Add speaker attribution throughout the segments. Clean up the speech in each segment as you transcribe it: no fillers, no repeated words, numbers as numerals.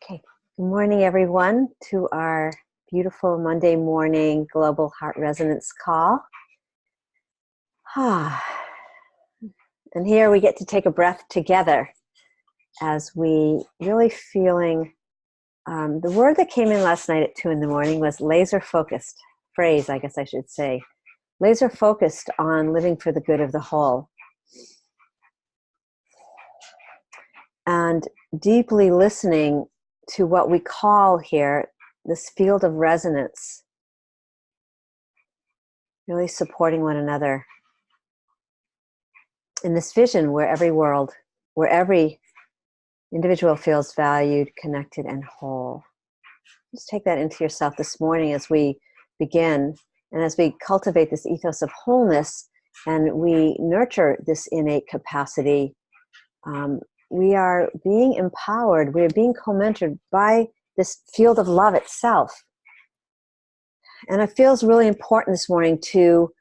Speaker 1: Okay, good morning, everyone, to our beautiful Monday morning Global Heart Resonance call. And here we get to take a breath together as we really feeling, the word that came in last night at 2 in the morning was laser focused, phrase, I guess I should say, laser focused on living for the good of the whole. And deeply listening to what we call here this field of resonance, really supporting one another in this vision where every individual feels valued, connected, and whole. Just take that into yourself this morning as we begin and as we cultivate this ethos of wholeness and we nurture this innate capacity. We are being empowered, we are being co-mentored by this field of love itself. And it feels really important this morning to,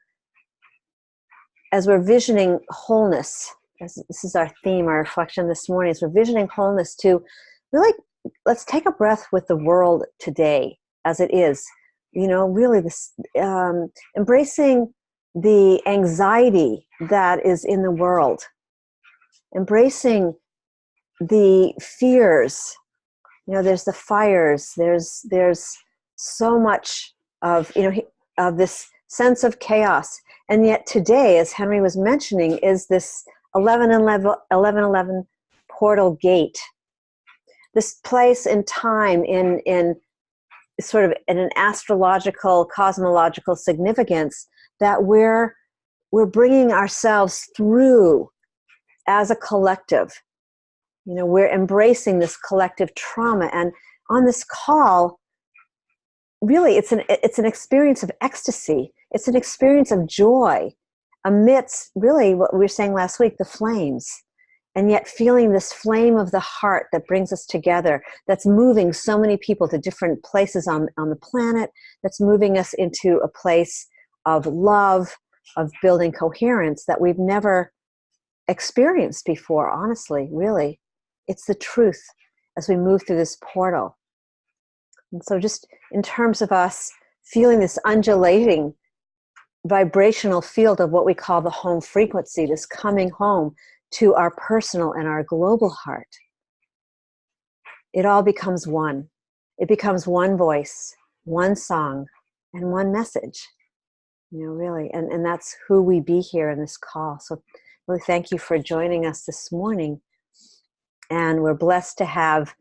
Speaker 1: as we're visioning wholeness, as this is our theme, our reflection this morning, as we're visioning wholeness, to really, let's take a breath with the world today as it is. You know, really this, embracing the anxiety that is in the world, embracing the fears. You know, there's the fires, there's so much of, of this sense of chaos. And yet today, as Henry was mentioning, is this 1111 portal gate. This place in time in sort of in an astrological, cosmological significance that we're bringing ourselves through as a collective. You know, we're embracing this collective trauma. And on this call, really, it's an experience of ecstasy. It's an experience of joy amidst, really, what we were saying last week, the flames. And yet feeling this flame of the heart that brings us together, that's moving so many people to different places on the planet, that's moving us into a place of love, of building coherence that we've never experienced before, honestly, really. It's the truth as we move through this portal. And so just in terms of us feeling this undulating vibrational field of what we call the home frequency, this coming home to our personal and our global heart, it all becomes one. It becomes one voice, one song, and one message, you know, really. And that's who we be here in this call. So really thank you for joining us this morning. And we're blessed to have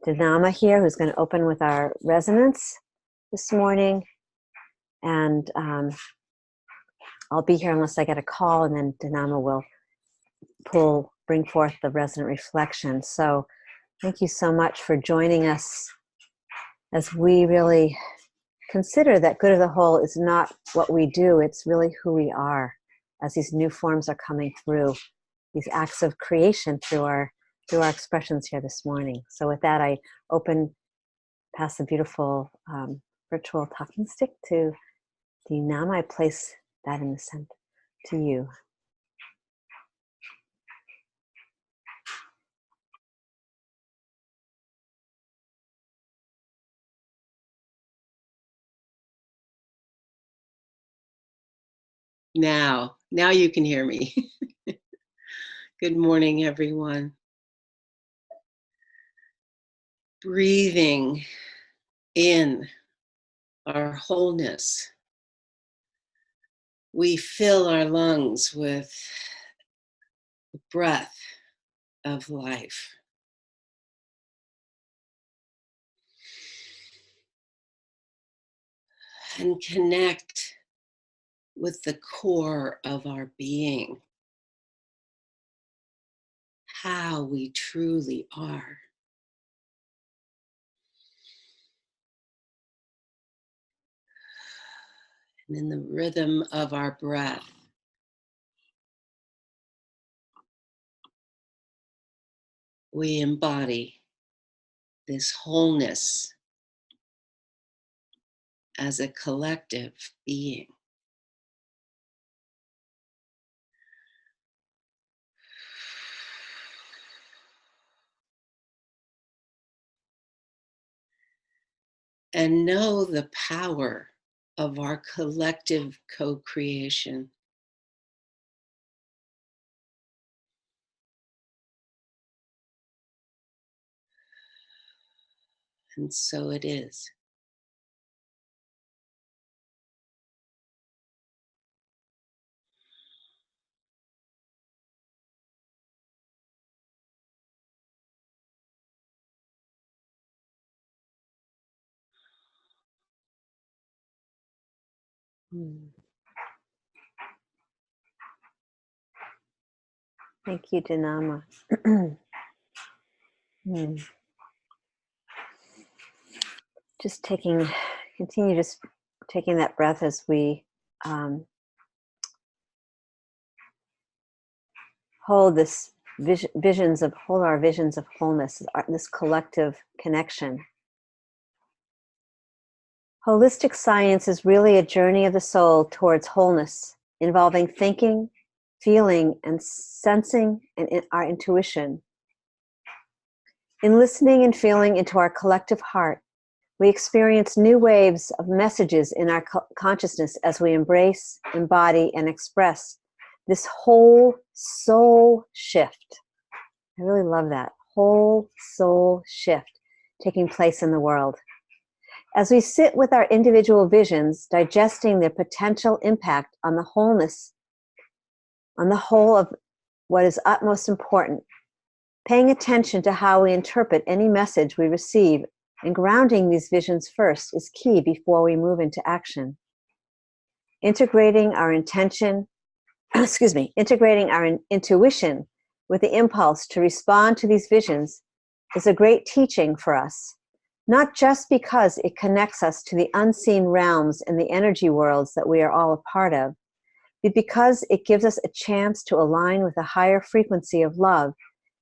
Speaker 1: Dinama here, who's going to open with our resonance this morning. And I'll be here unless I get a call, and then Dinama will bring forth the resonant reflection. So thank you so much for joining us as we really consider that good of the whole is not what we do, it's really who we are as these new forms are coming through, these acts of creation through our expressions here this morning. So with that, I pass the beautiful virtual talking stick to Dinama. I place that in the center to you.
Speaker 2: Now you can hear me. Good morning, everyone. Breathing in our wholeness. We fill our lungs with the breath of life. And connect with the core of our being, how we truly are. And in the rhythm of our breath, we embody this wholeness as a collective being. and know the power of our collective co-creation. And so it is.
Speaker 1: Thank you, Dinama. Just continue just taking that breath as we hold this hold our visions of wholeness, this collective connection. Holistic science is really a journey of the soul towards wholeness, involving thinking, feeling, and sensing, and our intuition. In listening and feeling into our collective heart, we experience new waves of messages in our consciousness as we embrace, embody, and express this whole soul shift. I really love that. Whole soul shift taking place in the world. As we sit with our individual visions, digesting their potential impact on the wholeness, on the whole of what is utmost important, paying attention to how we interpret any message we receive and grounding these visions first is key before we move into action. Integrating our intuition with the impulse to respond to these visions is a great teaching for us, not just because it connects us to the unseen realms and the energy worlds that we are all a part of, but because it gives us a chance to align with a higher frequency of love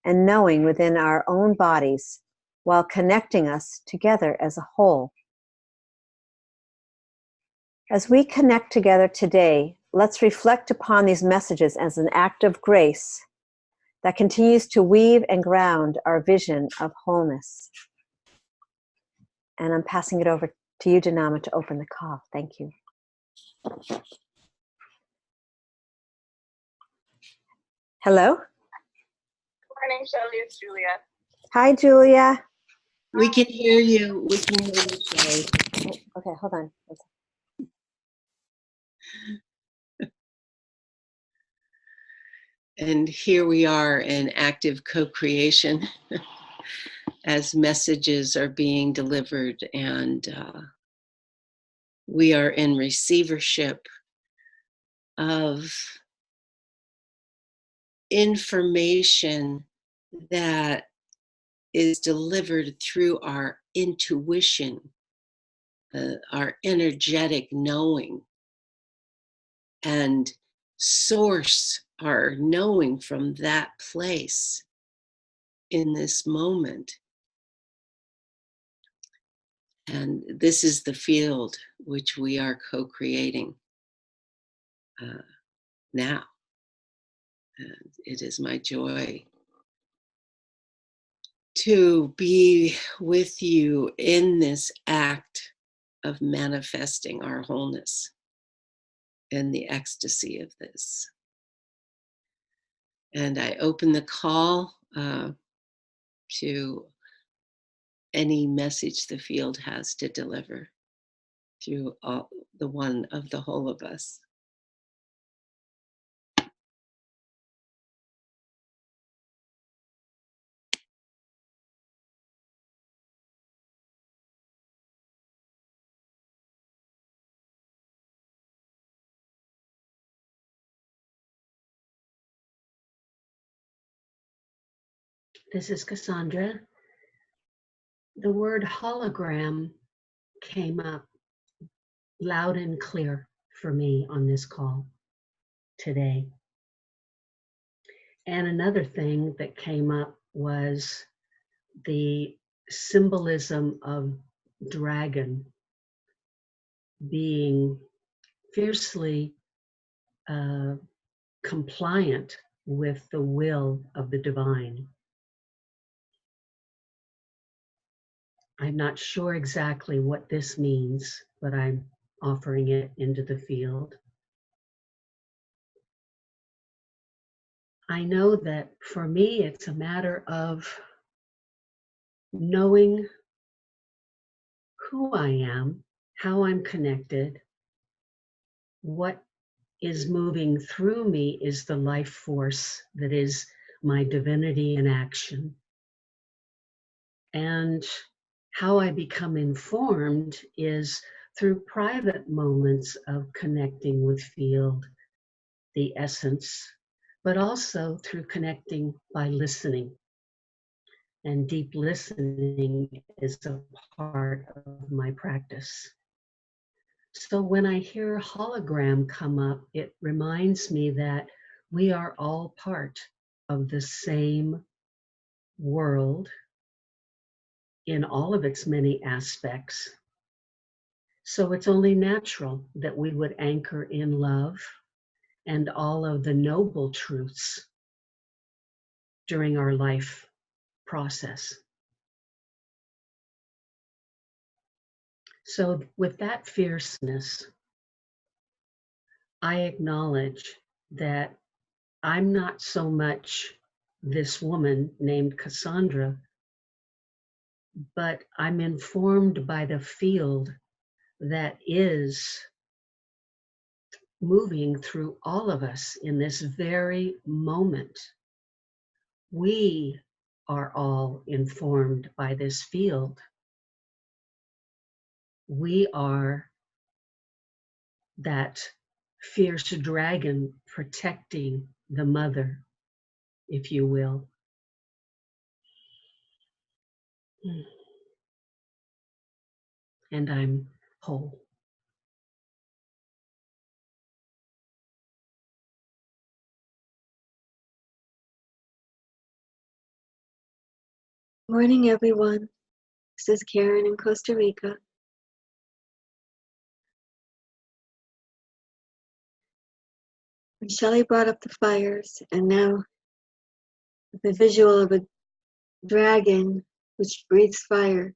Speaker 1: and knowing within our own bodies, while connecting us together as a whole. As we connect together today, let's reflect upon these messages as an act of grace that continues to weave and ground our vision of wholeness. And I'm passing it over to you, Dinama, to open the call. Thank you. Hello?
Speaker 3: Morning, Shelley. It's Julia.
Speaker 1: Hi, Julia.
Speaker 2: We can hear you. We can hear you, Shelley.
Speaker 1: Okay, hold on.
Speaker 2: And here we are in active co-creation as messages are being delivered, and we are in receivership of information that is delivered through our intuition, our energetic knowing, and source our knowing from that place in this moment. And this is the field which we are co-creating now. And it is my joy to be with you in this act of manifesting our wholeness and the ecstasy of this. And I open the call to any message the field has to deliver through all, the one of the whole of us.
Speaker 4: This is Cassandra. The word hologram came up loud and clear for me on this call today. And another thing that came up was the symbolism of dragon being fiercely compliant with the will of the divine. I'm not sure exactly what this means, but I'm offering it into the field. I know that for me, it's a matter of knowing who I am, how I'm connected, what is moving through me is the life force that is my divinity in action. And how I become informed is through private moments of connecting with field, the essence, but also through connecting by listening. And deep listening is a part of my practice. So when I hear hologram come up, it reminds me that we are all part of the same world in all of its many aspects. So it's only natural that we would anchor in love and all of the noble truths during our life process. So with that fierceness, I acknowledge that I'm not so much this woman named Cassandra, but I'm informed by the field that is moving through all of us in this very moment. We are all informed by this field. We are that fierce dragon protecting the mother, if you will. And I'm whole.
Speaker 5: Morning, everyone. This is Karen in Costa Rica. When Shelley brought up the fires, and now the visual of a dragon which breathes fire,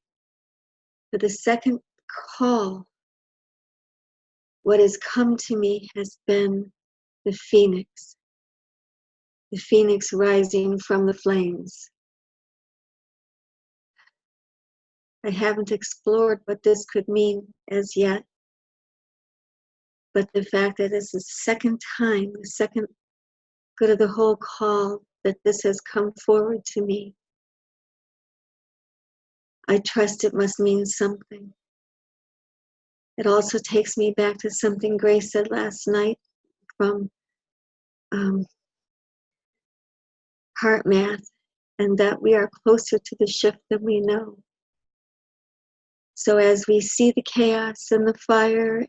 Speaker 5: for the second call, what has come to me has been the phoenix rising from the flames. I haven't explored what this could mean as yet, but the fact that it's the second time, the second good of the whole call that this has come forward to me, I trust it must mean something. It also takes me back to something Grace said last night from Heart Math, and that we are closer to the shift than we know. So as we see the chaos and the fire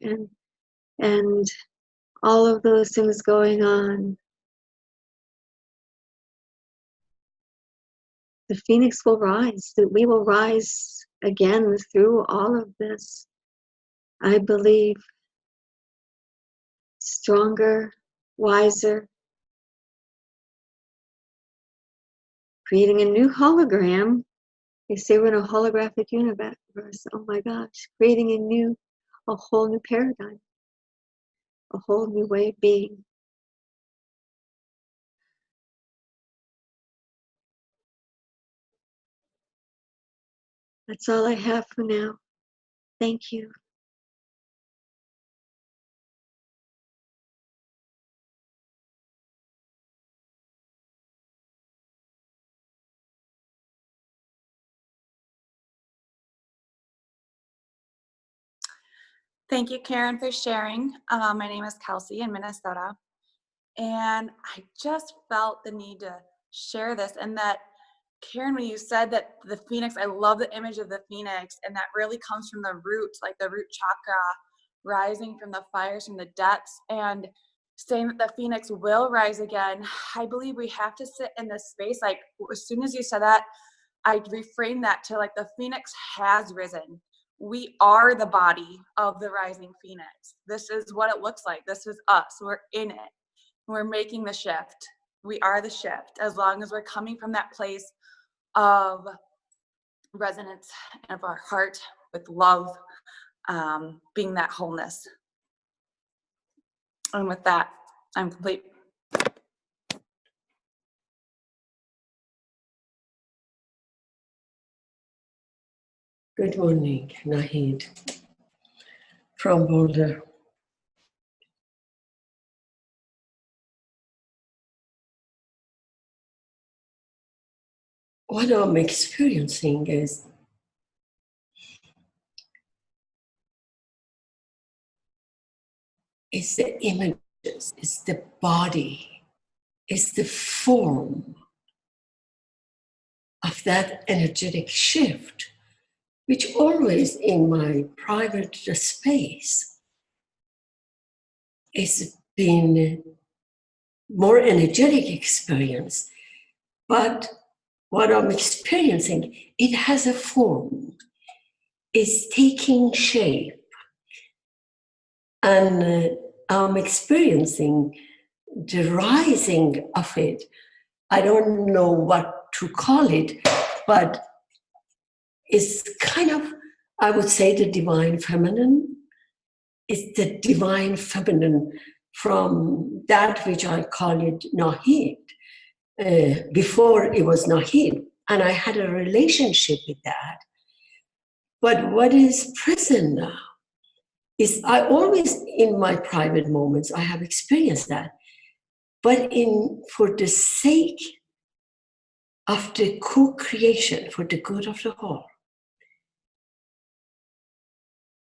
Speaker 5: and all of those things going on, the phoenix will rise, that we will rise again through all of this. I believe stronger, wiser, creating a new hologram. They say we're in a holographic universe. Oh my gosh, creating a whole new paradigm, a whole new way of being. That's all I have for now. Thank you.
Speaker 6: Thank you, Karen, for sharing. My name is Kelsey in Minnesota, and I just felt the need to share this. And that, Karen, when you said that the phoenix, I love the image of the phoenix, and that really comes from the root, like the root chakra, rising from the fires from the depths, and saying that the phoenix will rise again. I believe we have to sit in this space. Like, as soon as you said that, I reframed that to like the phoenix has risen. We are the body of the rising phoenix. This is what it looks like. This is us. We're in it. We're making the shift. We are the shift, as long as we're coming from that place of resonance of our heart with love, being that wholeness. And with that, I'm complete.
Speaker 2: Good morning, Nahid, from Boulder. What I'm experiencing is the images, it's the body, it's the form of that energetic shift, which always in my private space has been more energetic experience. But what I'm experiencing, it has a form, it's taking shape. And I'm experiencing the rising of it. I don't know what to call it, but it's kind of, I would say, the divine feminine. It's the divine feminine from that which I call it Nahid. Before it was Nahid, and I had a relationship with that. But what is present now is I always, in my private moments, I have experienced that. But for the sake of the co-creation, for the good of the whole,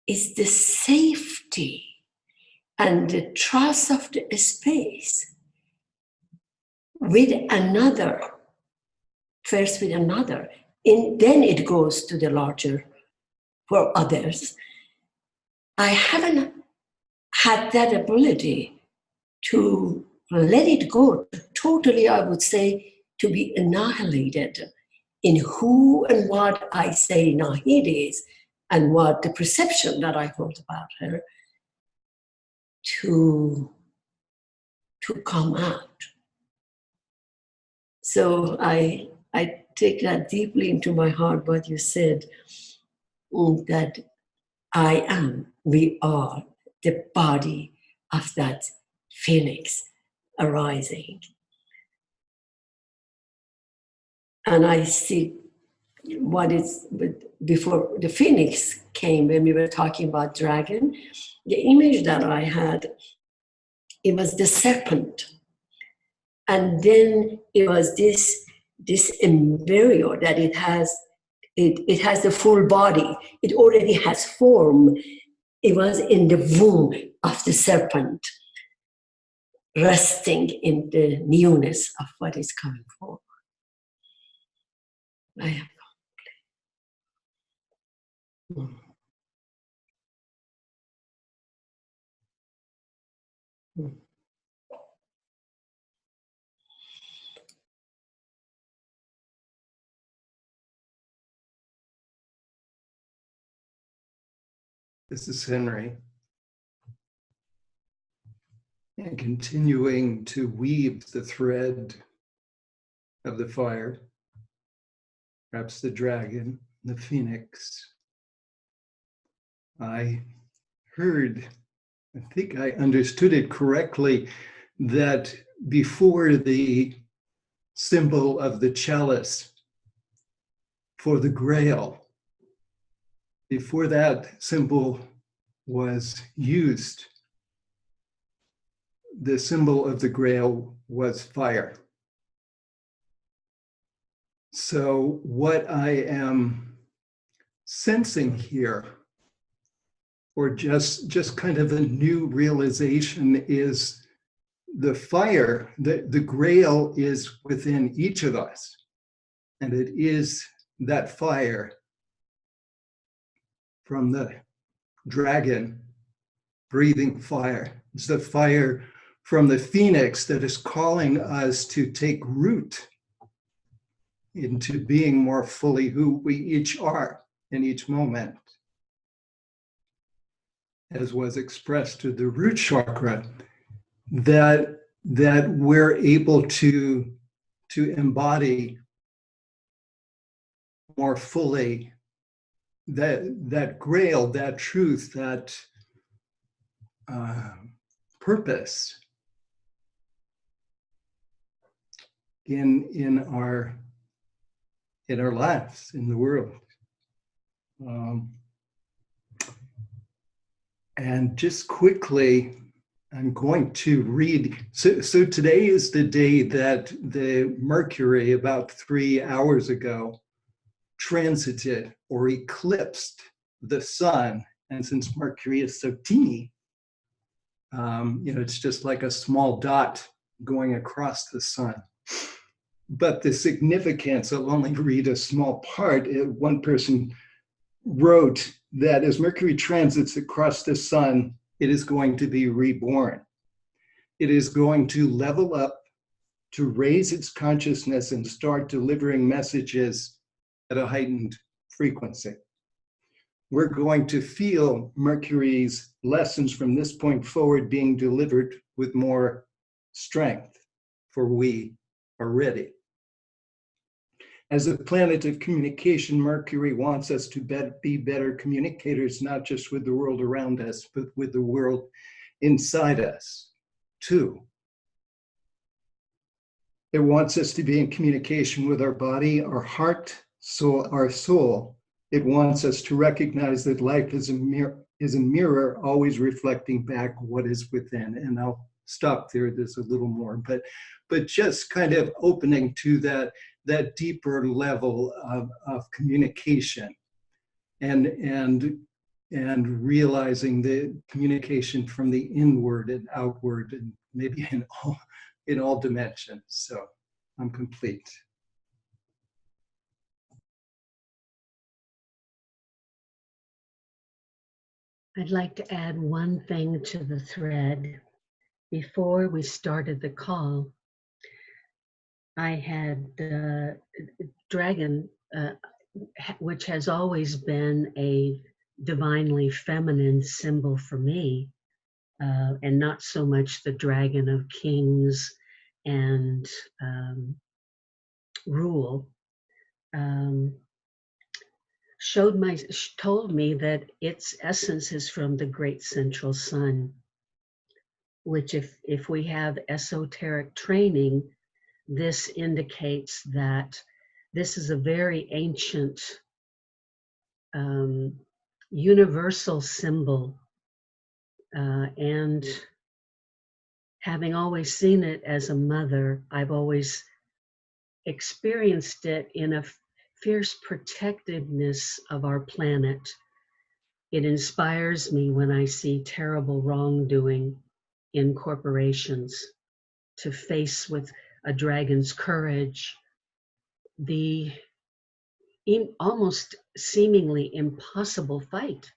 Speaker 2: is the safety and the trust of the space with another, first with another, and then it goes to the larger for others. I haven't had that ability to let it go totally, I would say, to be annihilated in who and what I say Nahid is and what the perception that I hold about her to come out. So I take that deeply into my heart, what you said, that I am, we are the body of that phoenix arising. And I see what is, before the phoenix came, when we were talking about dragon, the image that I had, it was the serpent. And then it was this embryo that it has the full body. It already has form. It was in the womb of the serpent, resting in the newness of what is coming forward. I am complete.
Speaker 7: This is Henry. And continuing to weave the thread of the fire, perhaps the dragon, the phoenix. I heard, I think I understood it correctly, that before the symbol of the chalice for the grail, before that symbol was used, the symbol of the grail was fire. So what I am sensing here, or just kind of a new realization, is the fire, the grail is within each of us. And it is that fire from the dragon breathing fire. It's the fire from the phoenix that is calling us to take root into being more fully who we each are in each moment. As was expressed to the root chakra, that we're able to embody more fully that grail, that truth, that purpose in our lives, in the world. And just quickly, I'm going to read. So today is the day that the Mercury, about 3 hours ago, transited or eclipsed the sun. And since Mercury is so teeny, it's just like a small dot going across the sun. But the significance, I'll only read a small part. One person wrote that as Mercury transits across the sun, it is going to be reborn. It is going to level up, to raise its consciousness and start delivering messages at a heightened frequency. We're going to feel Mercury's lessons from this point forward being delivered with more strength, for we are ready. As a planet of communication, Mercury wants us to be better communicators, not just with the world around us, but with the world inside us, too. It wants us to be in communication with our body, our heart, our soul. It wants us to recognize that life is a mirror, always reflecting back what is within. And I'll stop there. There's a little more, but just kind of opening to that deeper level of communication and realizing the communication from the inward and outward, and maybe in all dimensions. So I'm complete.
Speaker 4: I'd like to add one thing to the thread. Before we started the call, I had dragon, which has always been a divinely feminine symbol for me, and not so much the dragon of kings and rule. Told me that its essence is from the great central sun, which if we have esoteric training, this indicates that this is a very ancient universal symbol, and having always seen it as a mother, I've always experienced it in a fierce protectiveness of our planet. It inspires me when I see terrible wrongdoing in corporations to face with a dragon's courage the almost seemingly impossible fight.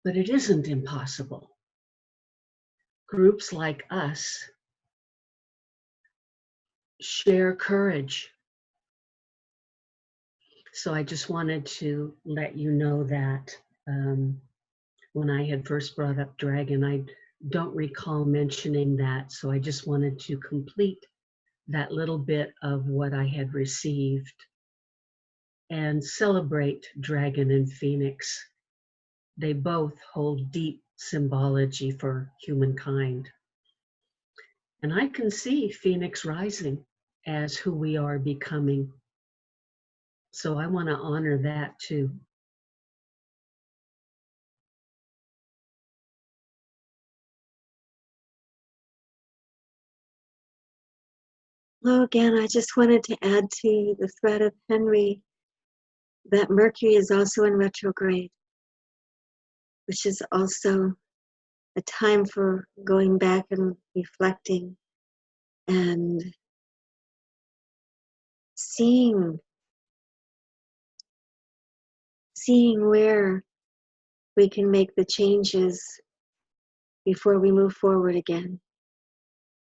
Speaker 4: But it isn't impossible. Groups like us share courage. So I just wanted to let you know that when I had first brought up dragon, I don't recall mentioning that. So I just wanted to complete that little bit of what I had received and celebrate dragon and phoenix. They both hold deep symbology for humankind. And I can see phoenix rising as who we are becoming. So I want to honor that too.
Speaker 5: Hello again. I just wanted to add to the thread of Henry that Mercury is also in retrograde, which is also a time for going back and reflecting and seeing where we can make the changes before we move forward again.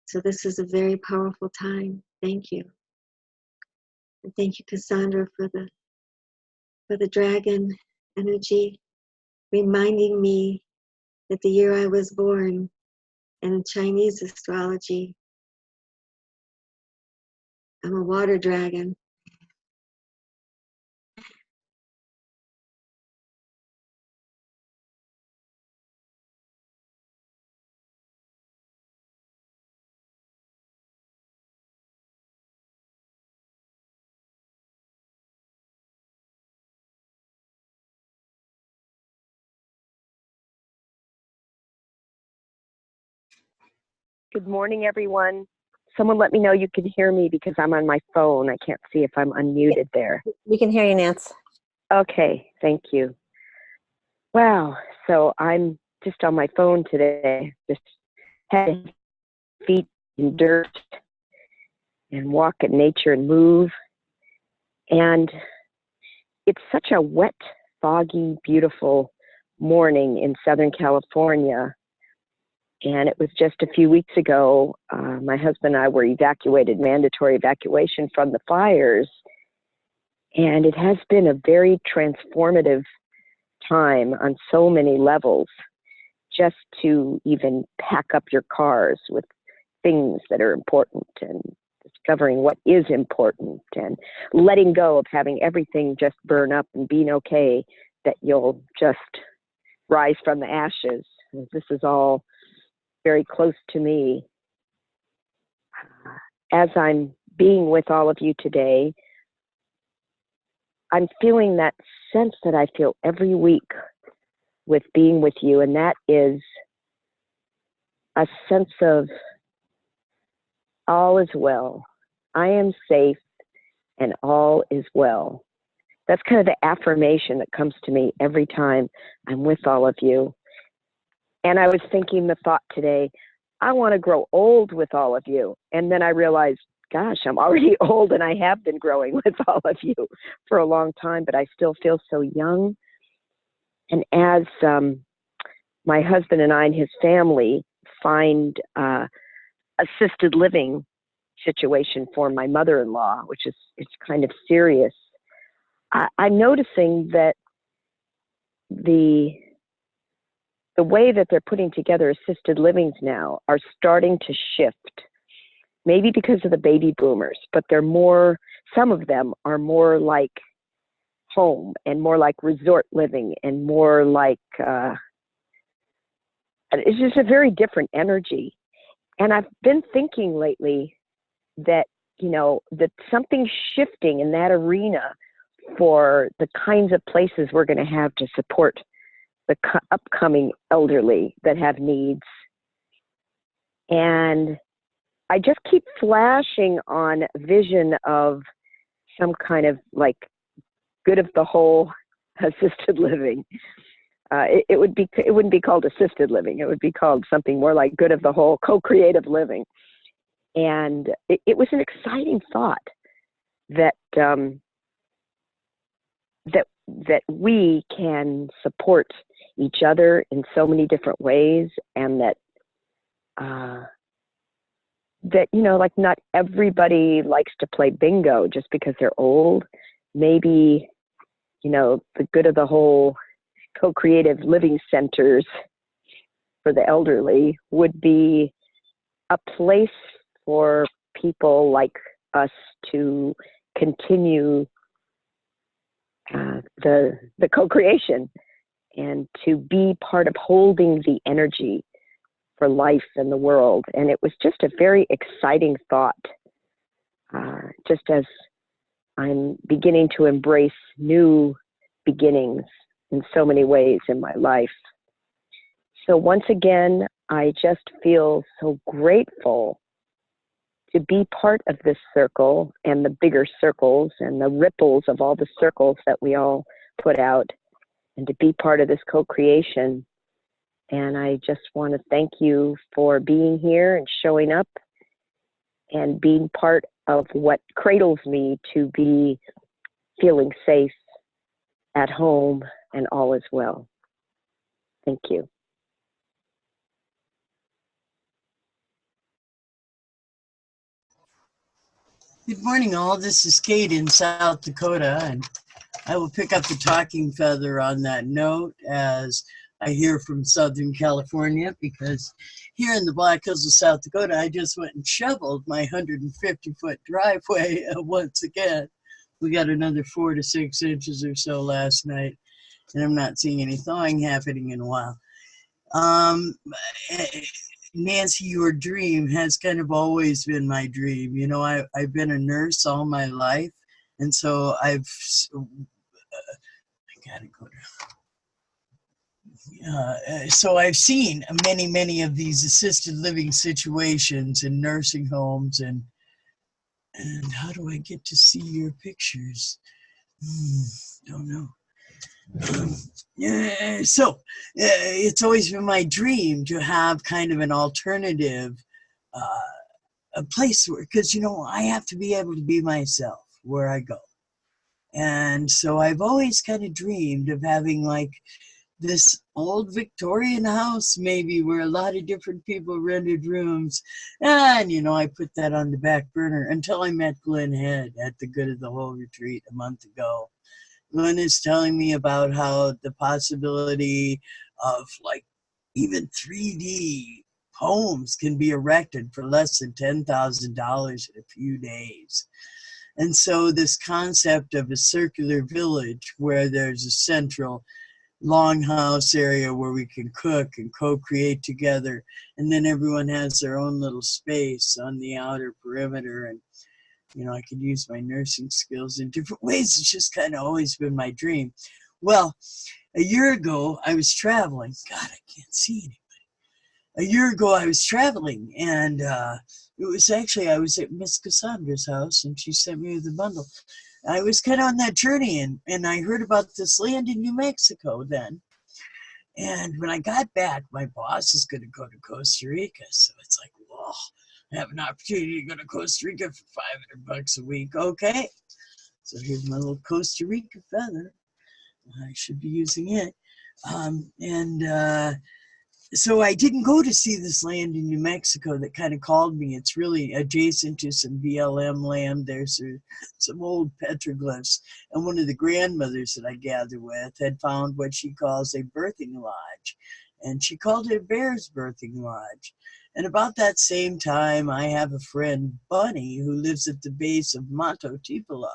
Speaker 5: So this is a very powerful time. Thank you. And thank you, Cassandra, for the dragon energy, reminding me that the year I was born in Chinese astrology, I'm a water dragon.
Speaker 8: Good morning, everyone. Someone let me know you can hear me because I'm on my phone. I can't see if I'm unmuted there.
Speaker 1: We can hear you, Nance.
Speaker 8: Okay, thank you. Wow, so I'm just on my phone today, just head, feet in dirt and walk in nature and move. And it's such a wet, foggy, beautiful morning in Southern California. And it was just a few weeks ago, my husband and I were evacuated, mandatory evacuation from the fires. And it has been a very transformative time on so many levels, just to even pack up your cars with things that are important and discovering what is important and letting go of having everything just burn up and being okay that you'll just rise from the ashes. This is all very close to me. As I'm being with all of you today, I'm feeling that sense that I feel every week with being with you, and that is a sense of all is well. I am safe and all is well. That's kind of the affirmation that comes to me every time I'm with all of you. And I was thinking the thought today, I want to grow old with all of you. And then I realized, gosh, I'm already old and I have been growing with all of you for a long time, but I still feel so young. And as my husband and I and his family find assisted living situation for my mother-in-law, which is it's kind of serious, I'm noticing that the way that they're putting together assisted livings now are starting to shift, maybe because of the baby boomers, but they're more, some of them are more like home and more like resort living and more like, it's just a very different energy. And I've been thinking lately that, you know, that something's shifting in that arena for the kinds of places we're going to have to support the upcoming elderly that have needs. And I just keep flashing on vision of some kind of like good of the whole assisted living. It wouldn't be called assisted living. It would be called something more like good of the whole, co-creative living. And it was an exciting thought that that we can support each other in so many different ways, and that you know, like not everybody likes to play bingo just because they're old. Maybe, you know, the good of the whole co-creative living centers for the elderly would be a place for people like us to continue the co-creation and to be part of holding the energy for life and the world. And it was just a very exciting thought, just as I'm beginning to embrace new beginnings in so many ways in my life. So once again, I just feel so grateful to be part of this circle and the bigger circles and the ripples of all the circles that we all put out, and to be part of this co-creation. And I just want to thank you for being here and showing up and being part of what cradles me to be feeling safe at home and all is well. Thank you.
Speaker 9: Good morning, all. This is Kate in South Dakota, and I will pick up the talking feather on that note as I hear from Southern California, because here in the Black Hills of South Dakota, I just went and shoveled my 150-foot driveway once again. We got another 4 to 6 inches or so last night, and I'm not seeing any thawing happening in a while. Nancy, your dream has kind of always been my dream. You know, I've been a nurse all my life, and so I gotta go to So I've seen many of these assisted living situations in nursing homes, and how do I get to see your pictures? Don't know. So it's always been my dream to have kind of an alternative, a place where, because I have to be able to be myself where I go. And so I've always kind of dreamed of having like this old Victorian house, maybe, where a lot of different people rented rooms. And, I put that on the back burner until I met Glenn Head at the Good of the Whole retreat a month ago. Glenn is telling me about how the possibility of like even 3D homes can be erected for less than $10,000 in a few days. And so this concept of a circular village where there's a central longhouse area where we can cook and co-create together, and then everyone has their own little space on the outer perimeter, and I could use my nursing skills in different ways. It's just kind of always been my dream. Well, a year ago I was traveling. God, I can't see anybody. A year ago I was traveling, and it was actually, I was at Miss Cassandra's house, and she sent me the bundle. I was kind of on that journey, and I heard about this land in New Mexico then. And when I got back, my boss is going to go to Costa Rica. So it's like, whoa, I have an opportunity to go to Costa Rica for $500 a week. Okay. So here's my little Costa Rica feather. I should be using it. So I didn't go to see this land in New Mexico that kind of called me. It's really adjacent to some BLM land. There's some old petroglyphs. And one of the grandmothers that I gather with had found what she calls a birthing lodge. And she called it a bear's birthing lodge. And about that same time, I have a friend, Bunny, who lives at the base of Mato Tipola.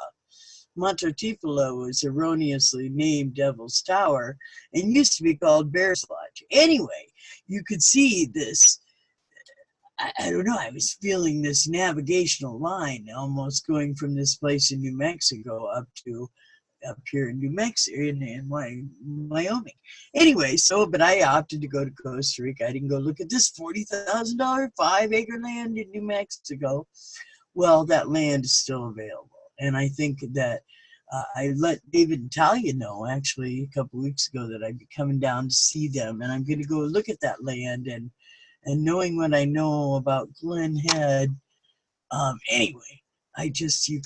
Speaker 9: Mato Tipola was erroneously named Devil's Tower and used to be called Bear's Lodge. Anyway, you could see this, I don't know, I was feeling this navigational line almost going from this place in New Mexico up here in New Mexico, in Wyoming. Anyway, but I opted to go to Costa Rica. I didn't go look at this $40,000 5-acre land in New Mexico. Well, that land is still available. And I think that I let David and Talia know actually a couple weeks ago that I'd be coming down to see them, and I'm going to go look at that land. And knowing what I know about Glen Head, anyway, I just you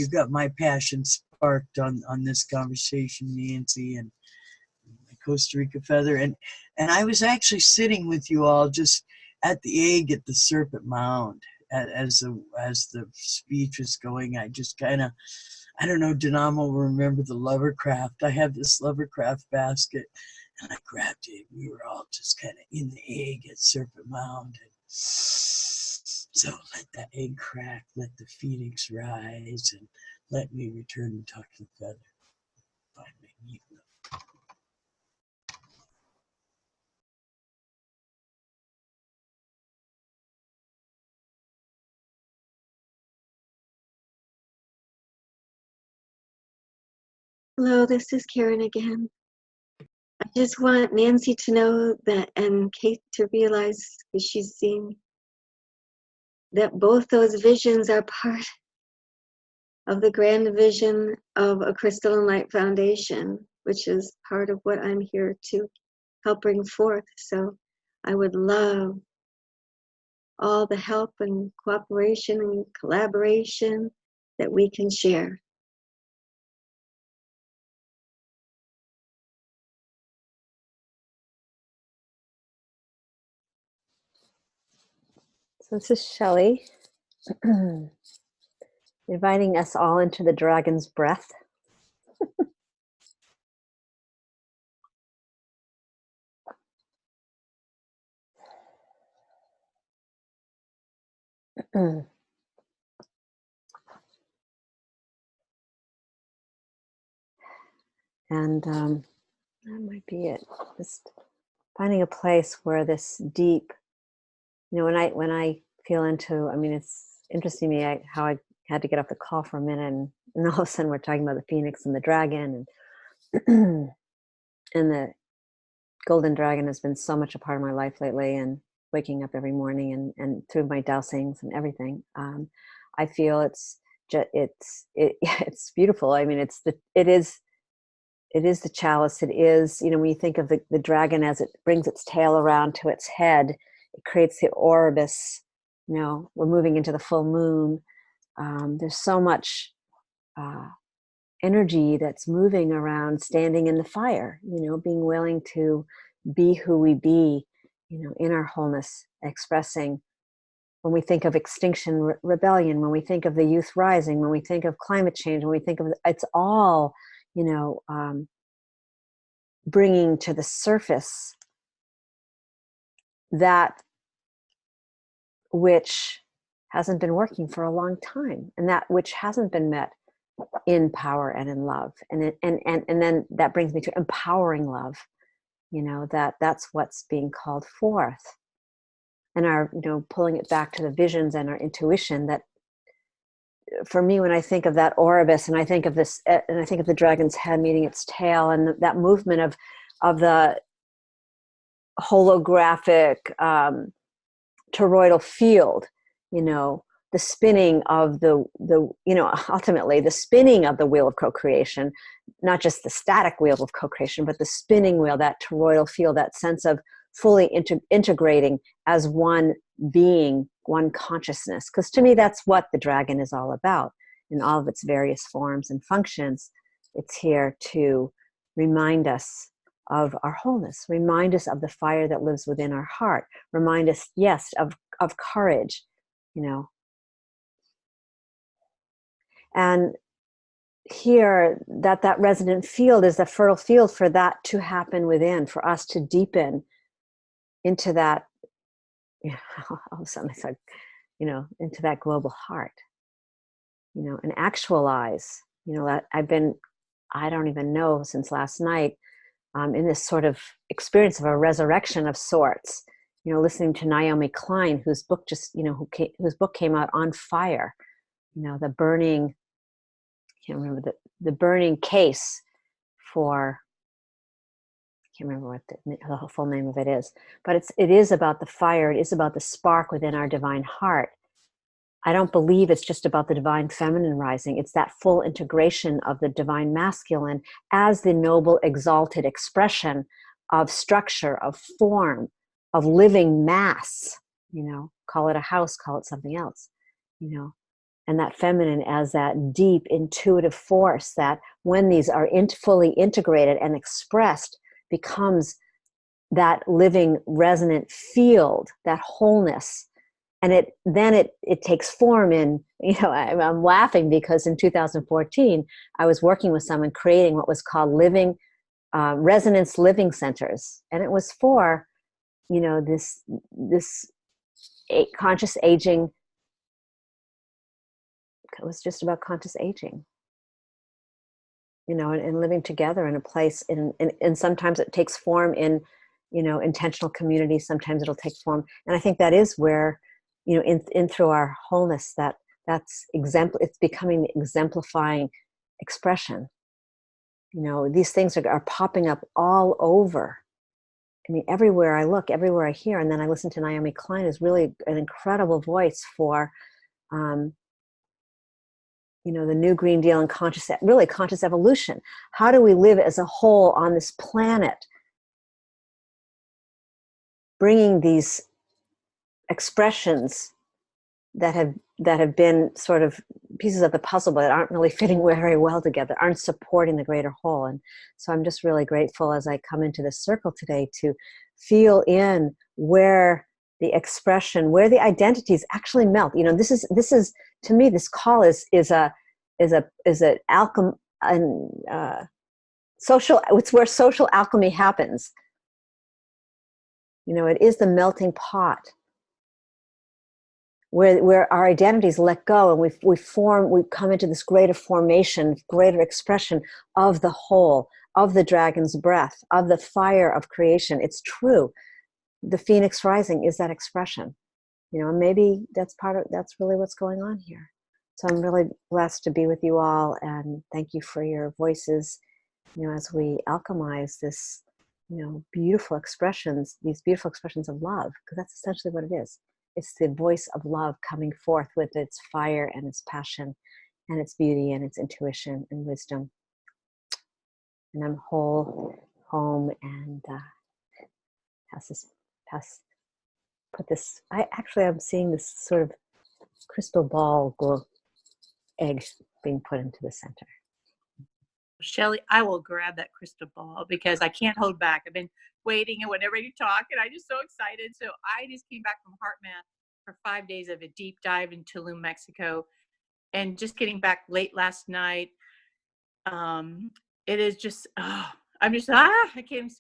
Speaker 9: got my passion sparked on this conversation, Nancy, and my Costa Rica feather, and I was actually sitting with you all just at the egg at the Serpent Mound. As the speech was going, I just kind of, I don't know, Denamo will remember the Lovercraft. I have this Lovercraft basket, and I grabbed it. We were all just kind of in the egg at Serpent Mound. And so let that egg crack, let the phoenix rise, and let me return and talk to the feather. Finally meet them.
Speaker 5: Hello, this is Karen again. I just want Nancy to know that, and Kate to realize, because she's seen, that both those visions are part of the grand vision of a Crystal and Light Foundation, which is part of what I'm here to help bring forth. So I would love all the help and cooperation and collaboration that we can share.
Speaker 1: So this is Shelley, inviting us all into the dragon's breath. And that might be it. Just finding a place where this deep, when I feel into, it's interesting to me how I had to get off the call for a minute, and all of a sudden we're talking about the phoenix and the dragon, and and golden dragon has been so much a part of my life lately, and waking up every morning and through my dowsings and everything. I feel it's it's beautiful. I mean, it is the chalice. It is, when you think of the dragon as it brings its tail around to its head, it creates the Orbis. We're moving into the full moon. There's so much energy that's moving around, standing in the fire, being willing to be who we be, in our wholeness, expressing. When we think of extinction rebellion, when we think of the youth rising, when we think of climate change, when we think of, it's all, bringing to the surface that which hasn't been working for a long time, and that which hasn't been met in power and in love. And then that brings me to empowering love, that's what's being called forth. And our, pulling it back to the visions and our intuition, that for me, when I think of that Orbis, and I think of this, and I think of the dragon's head meeting its tail, and that movement of the holographic toroidal field, the spinning of the ultimately the spinning of the wheel of co-creation, not just the static wheel of co-creation, but the spinning wheel, that toroidal field, that sense of fully integrating as one being, one consciousness. Because to me, that's what the dragon is all about in all of its various forms and functions. It's here to remind us of our wholeness, remind us of the fire that lives within our heart, remind us, yes, of courage, And here, that resonant field is the fertile field for that to happen within, for us to deepen into that, all of a sudden it's like, into that global heart, and actualize, that I don't even know, since last night, in this sort of experience of a resurrection of sorts, listening to Naomi Klein, whose book whose book came out, On Fire, the burning, I can't remember the burning case for, I can't remember what the full name of it is, but it is about the fire. It is about the spark within our divine heart. I don't believe it's just about the divine feminine rising. It's that full integration of the divine masculine as the noble, exalted expression of structure, of form, of living mass, call it a house, call it something else, and that feminine as that deep intuitive force that, when these are fully integrated and expressed, becomes that living resonant field, that wholeness. And it takes form in, I'm laughing because in 2014, I was working with someone creating what was called resonance living centers. And it was for, this conscious aging. It was just about conscious aging, and living together in a place, and sometimes it takes form in, intentional communities. Sometimes it'll take form. And I think that is where, in through our wholeness, that's it's becoming the exemplifying expression. These things are popping up all over. I mean, everywhere I look, everywhere I hear. And then I listen to Naomi Klein, is really an incredible voice for, the New Green Deal and conscious evolution. How do we live as a whole on this planet, bringing these expressions that have been sort of pieces of the puzzle, but aren't really fitting very well together, aren't supporting the greater whole. And so I'm just really grateful as I come into this circle today to feel in where the expression, where the identities actually melt. This is to me, this call is an alchemy, social. It's where social alchemy happens. It is the melting pot where our identities let go, and we come into this greater formation, greater expression of the whole, of the dragon's breath, of the fire of creation. It's true. The phoenix rising is that expression, and maybe that's really what's going on here. So I'm really blessed to be with you all, and thank you for your voices, as we alchemize this, beautiful expressions, these beautiful expressions of love, because that's essentially what it is. It's the voice of love coming forth with its fire and its passion and its beauty and its intuition and wisdom. And I'm whole, home, and put this, I'm seeing this sort of crystal ball egg being put into the center.
Speaker 10: Shelley, I will grab that crystal ball because I can't hold back. I've been waiting and whenever you talk, and I'm just so excited. So I just came back from HeartMath for 5 days of a deep dive in Tulum, Mexico, and just getting back late last night. It is just, I can't.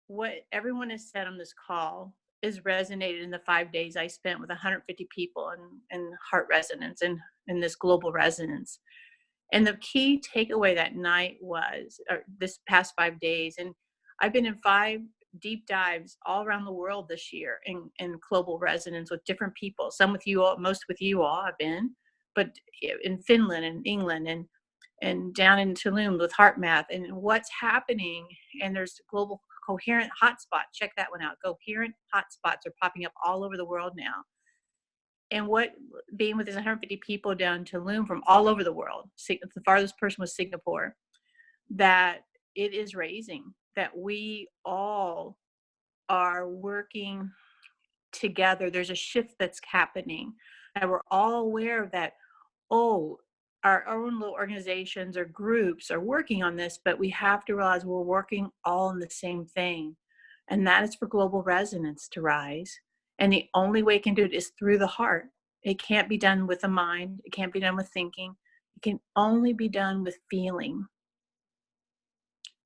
Speaker 10: What everyone has said on this call is resonated in the 5 days I spent with 150 people in heart resonance and in this global resonance. And the key takeaway that night was, or this past 5 days, and I've been in 5 deep dives all around the world this year in global resonance with different people. Some with you all, most with you all I've been, but in Finland and England and down in Tulum with HeartMath and what's happening. And there's global coherent hotspots. Check that one out. Coherent hotspots are popping up all over the world now. And what being with this 150 people down in Tulum from all over the world, the farthest person was Singapore, that it is raising, that we all are working together. There's a shift that's happening, and we're all aware of that. Our own little organizations or groups are working on this, but we have to realize we're working all on the same thing. And that is for global resonance to rise. And the only way it can do it is through the heart. It can't be done with the mind. It can't be done with thinking. It can only be done with feeling.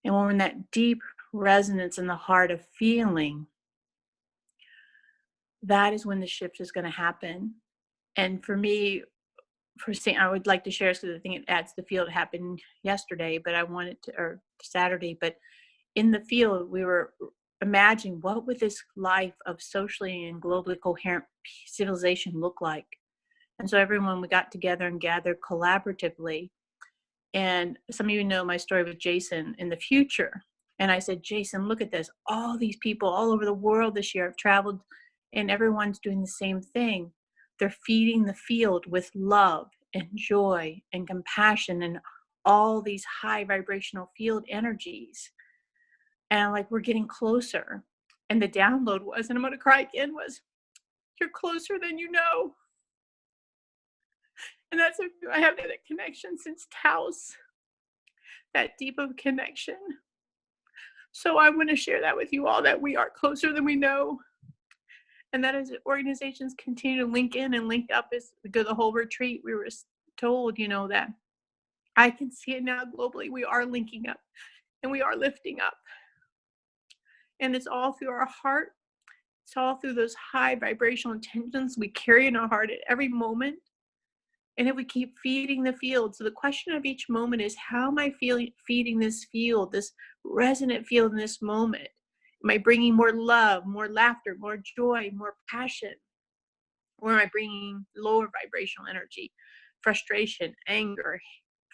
Speaker 10: And when we're in that deep resonance in the heart of feeling, that is when the shift is going to happen. And for me, first thing I would like to share is because I think it adds the field. It happened yesterday, but I wanted to, or Saturday, but in the field, we were imagining what would this life of socially and globally coherent civilization look like. And so everyone, we got together and gathered collaboratively. And some of you know my story with Jason in the future. And I said, Jason, look at this. All these people all over the world this year have traveled and everyone's doing the same thing. They're feeding the field with love and joy and compassion and all these high vibrational field energies. And like, we're getting closer. And the download was, and I'm going to cry again, was, you're closer than you know. And that's, I have that connection since Taos, that deep of connection. So I want to share that with you all, that we are closer than we know. And that as organizations continue to link in and link up, as we go the whole retreat, we were told, that I can see it now globally. We are linking up and we are lifting up. And it's all through our heart. It's all through those high vibrational intentions we carry in our heart at every moment. And if we keep feeding the field, so the question of each moment is, how am I feeding this field, this resonant field in this moment? Am I bringing more love, more laughter, more joy, more passion? Or am I bringing lower vibrational energy, frustration, anger,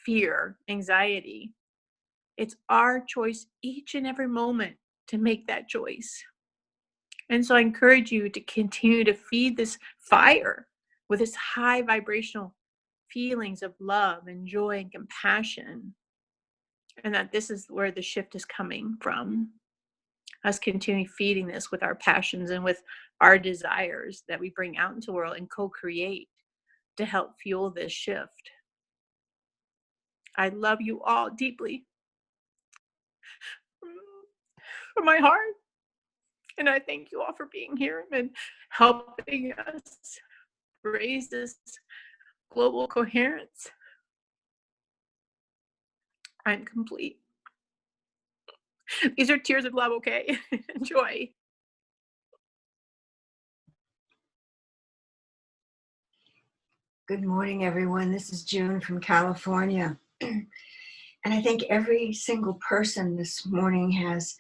Speaker 10: fear, anxiety? It's our choice each and every moment to make that choice. And so I encourage you to continue to feed this fire with this high vibrational feelings of love and joy and compassion. And that this is where the shift is coming from. Us continuing feeding this with our passions and with our desires that we bring out into the world and co-create to help fuel this shift. I love you all deeply from my heart. And I thank you all for being here and helping us raise this global coherence. I'm complete. These are tears of love, okay? Joy.
Speaker 11: Good morning, everyone. This is June from California. And I think every single person this morning has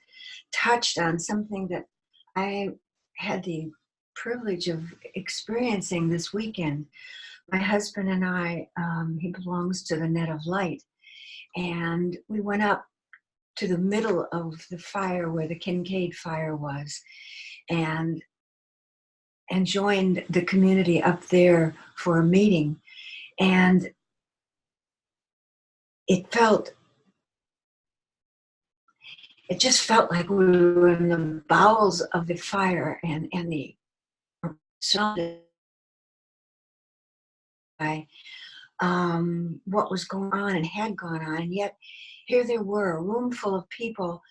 Speaker 11: touched on something that I had the privilege of experiencing this weekend. My husband and I, he belongs to the Net of Light. And we went up to the middle of the fire where the Kincaid fire was, and joined the community up there for a meeting. And it just felt like we were in the bowels of the fire, and the surrounded by what was going on and had gone on. And yet here they were, a room full of people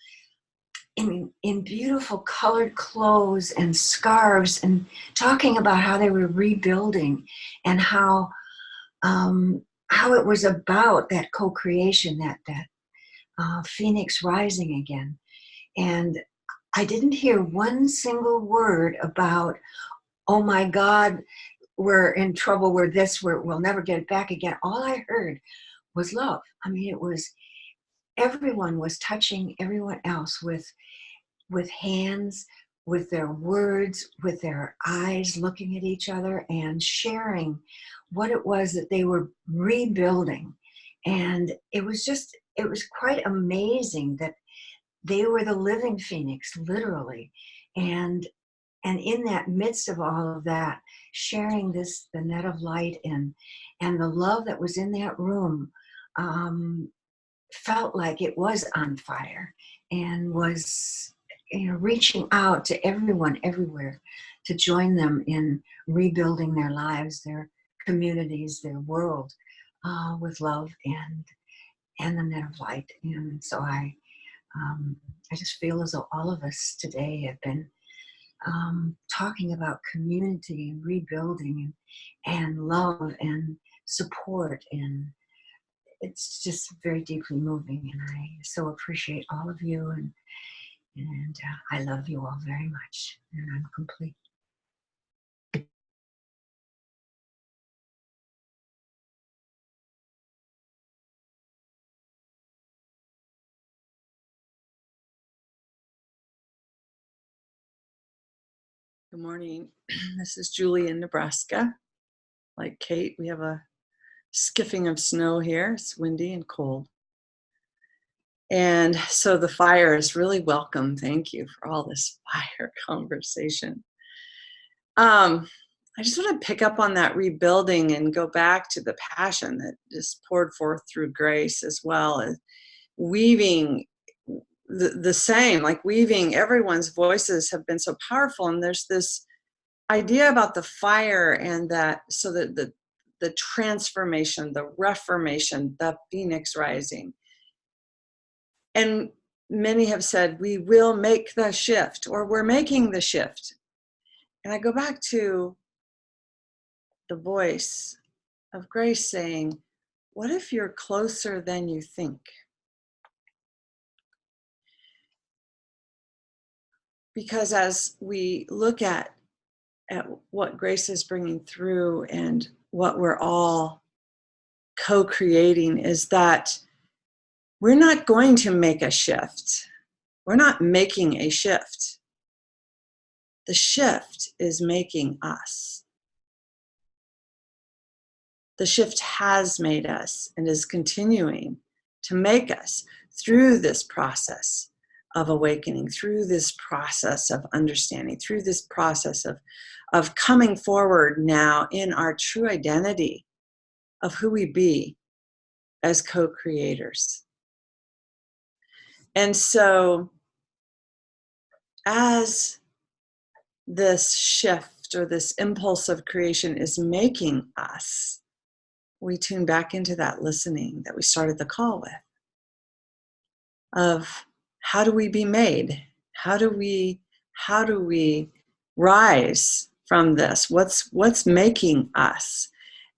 Speaker 11: in beautiful colored clothes and scarves, and talking about how they were rebuilding, and how it was about that co-creation, that phoenix rising again. And I didn't hear one single word about, oh my God, we're in trouble, we'll never get it back again. All I heard was love. I mean, it was, everyone was touching everyone else with hands, with their words, with their eyes, looking at each other and sharing what it was that they were rebuilding. And it was quite amazing that they were the living phoenix, literally. And in that midst of all of that, sharing the net of light, and the love that was in that room, felt like it was on fire, and was, reaching out to everyone everywhere to join them in rebuilding their lives, their communities, their world, with love and the net of light. And so I just feel as though all of us today have been talking about community and rebuilding and love and support, and it's just very deeply moving. And I so appreciate all of you, and I love you all very much, and I'm complete.
Speaker 12: Good morning. This is Julie in Nebraska. Like Kate, we have a skiffing of snow here. It's windy and cold. And so the fire is really welcome. Thank you for all this fire conversation. I just want to pick up on that rebuilding and go back to the passion that just poured forth through Grace, as well as weaving the same, like weaving everyone's voices have been so powerful. And there's this idea about the fire, and that, so that the transformation, the reformation, the phoenix rising. And many have said, we will make the shift, or we're making the shift. And I go back to the voice of Grace saying, what if you're closer than you think? Because as we look at what Grace is bringing through, and what we're all co-creating, is that we're not going to make a shift. We're not making a shift. The shift is making us. The shift has made us and is continuing to make us through this process of awakening, through this process of understanding, through this process of coming forward now in our true identity of who we be as co-creators. And so as this shift, or this impulse of creation, is making us, we tune back into that listening that we started the call with, of how do we be made? How do we rise from this? What's making us?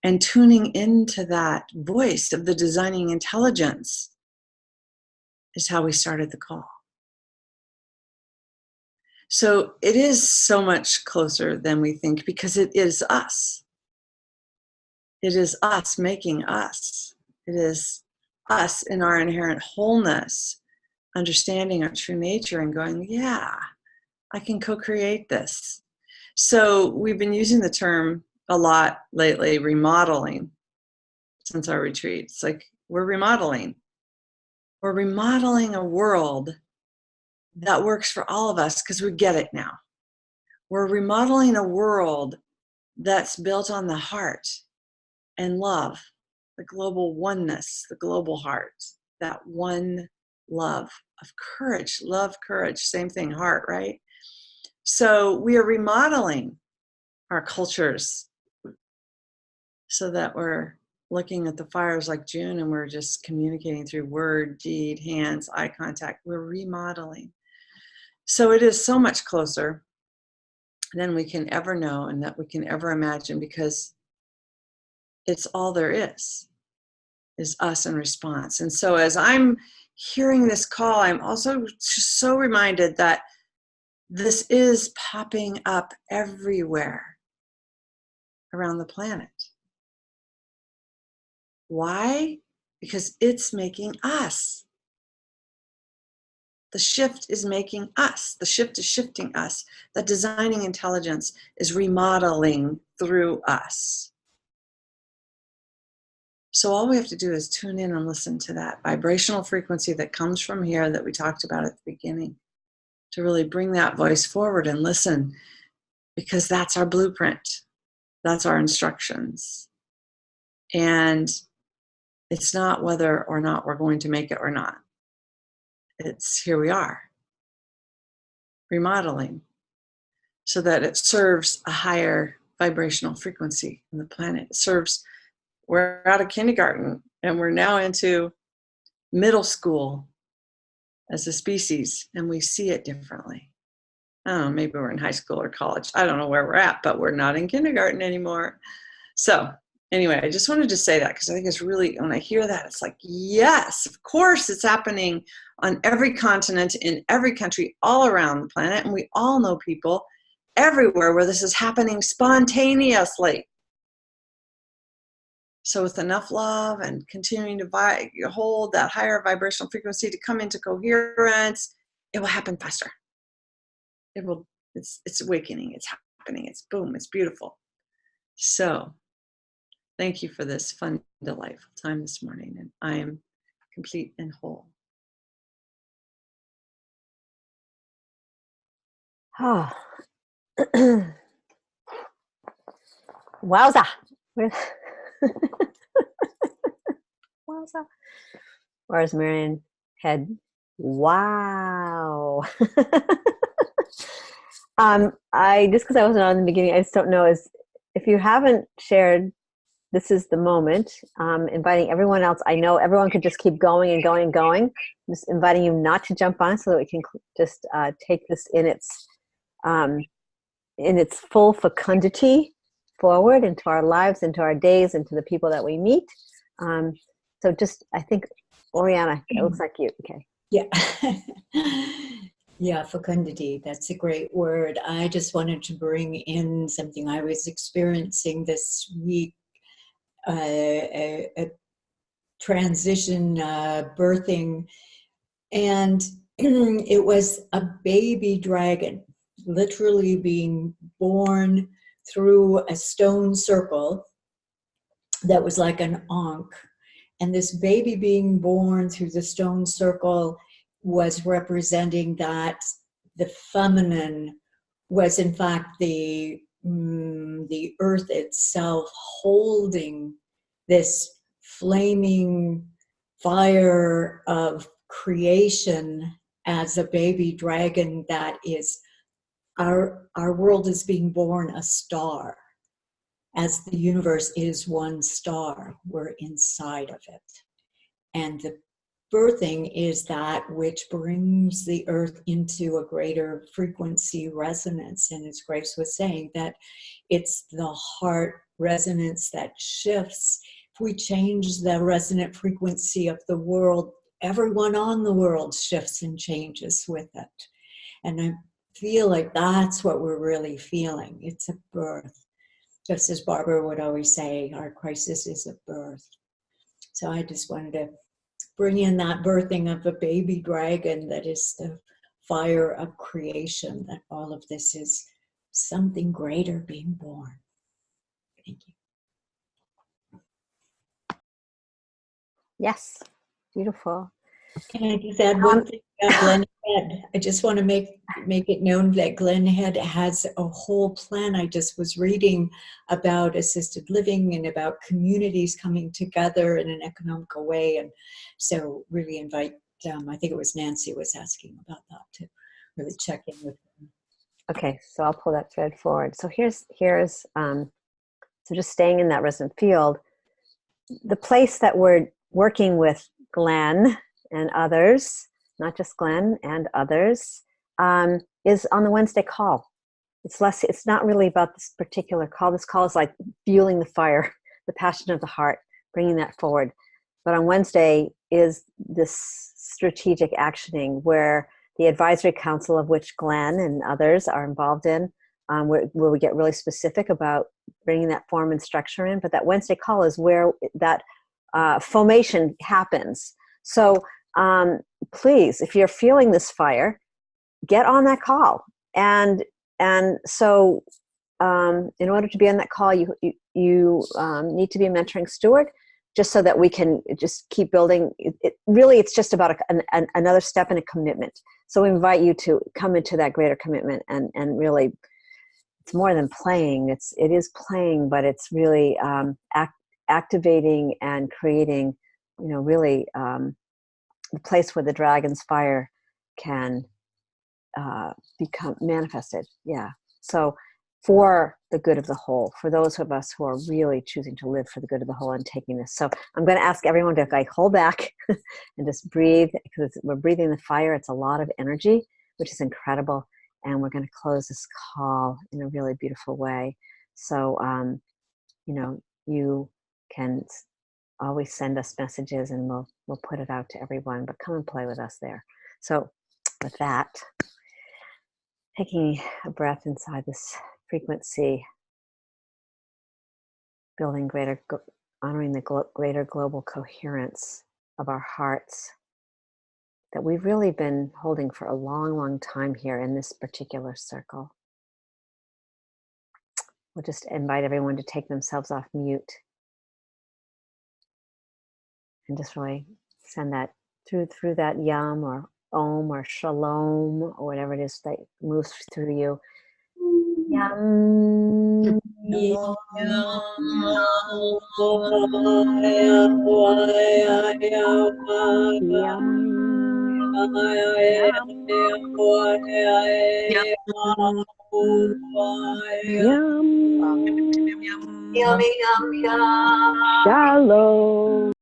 Speaker 12: And tuning into that voice of the designing intelligence is how we started the call. So it is so much closer than we think, because it is us. It is us making us. It is us in our inherent wholeness, understanding our true nature and going, yeah, I can co-create this. So we've been using the term a lot lately, remodeling, since our retreat. It's like we're remodeling. We're remodeling a world that works for all of us because we get it now. We're remodeling a world that's built on the heart and love, the global oneness, the global heart, that one love of courage, love, courage, same thing, heart, right? So we are remodeling our cultures so that we're looking at the fires like June and we're just communicating through word, deed, hands, eye contact. We're remodeling. So it is so much closer than we can ever know and that we can ever imagine, because it's all there is us in response. And so as I'm hearing this call, I'm also just so reminded that this is popping up everywhere around the planet. Why? Because it's making us. The shift is making us. The shift is shifting us. The designing intelligence is remodeling through us. So all we have to do is tune in and listen to that vibrational frequency that comes from here that we talked about at the beginning, to really bring that voice forward and listen, because that's our blueprint. That's our instructions. And it's not whether or not we're going to make it or not. It's here we are, remodeling, so that it serves a higher vibrational frequency in the planet. It serves, we're out of kindergarten and we're now into middle school as a species, and we see it differently. I don't know, maybe we're in high school or college. I don't know where we're at, but we're not in kindergarten anymore. So anyway, I just wanted to say that because I think it's really, when I hear that, it's like, yes, of course it's happening on every continent, in every country, all around the planet. And we all know people everywhere where this is happening spontaneously. So with enough love and continuing to hold that higher vibrational frequency to come into coherence, it will happen faster. It will, it's awakening, it's happening, it's boom, it's beautiful. So thank you for this fun, delightful time this morning, and I am complete and whole.
Speaker 1: Oh. Wowza. Wowza. Where's Marion head? Wow. I just, because I wasn't on in the beginning, I just don't know, is if you haven't shared, this is the moment. Inviting everyone else. I know everyone could just keep going and going and going. I'm just inviting you not to jump on so that we can just take this in its full fecundity forward into our lives, into our days, into the people that we meet. So just, I think, Oriana, it looks like you. Okay.
Speaker 13: Yeah. Yeah, fecundity. That's a great word. I just wanted to bring in something I was experiencing this week, a transition, birthing, and it was a baby dragon, literally being born through a stone circle that was like an ankh. And this baby being born through the stone circle was representing that the feminine was in fact the earth itself, holding this flaming fire of creation as a baby dragon that is, our world is being born a star. As the universe is one star, we're inside of it. And the birthing is that which brings the earth into a greater frequency resonance. And as Grace was saying, that it's the heart resonance that shifts. If we change the resonant frequency of the world, everyone on the world shifts and changes with it. And I feel like that's what we're really feeling. It's a birth. Just as Barbara would always say, our crisis is a birth. So I just wanted to bring in that birthing of a baby dragon that is the fire of creation, that all of this is something greater being born. Thank you.
Speaker 1: Yes, beautiful.
Speaker 13: Can I just add one thing about Glenn Head? I just want to make it known that Glenn Head has a whole plan. I just was reading about assisted living and about communities coming together in an economical way. And so really invite, I think it was Nancy was asking about that, to really check in with them.
Speaker 1: Okay, so I'll pull that thread forward. So here's so just staying in that resonant field, the place that we're working with Glenn and others, not just Glenn and others, is on the Wednesday call. It's not really about this particular call. This call is like fueling the fire, the passion of the heart, bringing that forward. But on Wednesday is this strategic actioning where the advisory council, of which Glenn and others are involved in, where we get really specific about bringing that form and structure in. But that Wednesday call is where that formation happens. So please, if you're feeling this fire, get on that call. And so in order to be on that call, you need to be a mentoring steward, just so that we can just keep building. Really, it's just about another step in a commitment. So we invite you to come into that greater commitment and really, it's more than playing. It is playing, but it's really activating and creating, really the place where the dragon's fire can become manifested. Yeah. So for the good of the whole, for those of us who are really choosing to live for the good of the whole and taking this. So I'm going to ask everyone to hold back and just breathe, because we're breathing the fire. It's a lot of energy, which is incredible. And we're going to close this call in a really beautiful way. So, you can always send us messages and we'll put it out to everyone, but come and play with us there. So with that, taking a breath inside this frequency, building honoring the greater global coherence of our hearts that we've really been holding for a long, long time here in this particular circle. We'll just invite everyone to take themselves off mute and just really send that through that yam or om or shalom or whatever it is that moves through you. Yam.
Speaker 8: Shalom.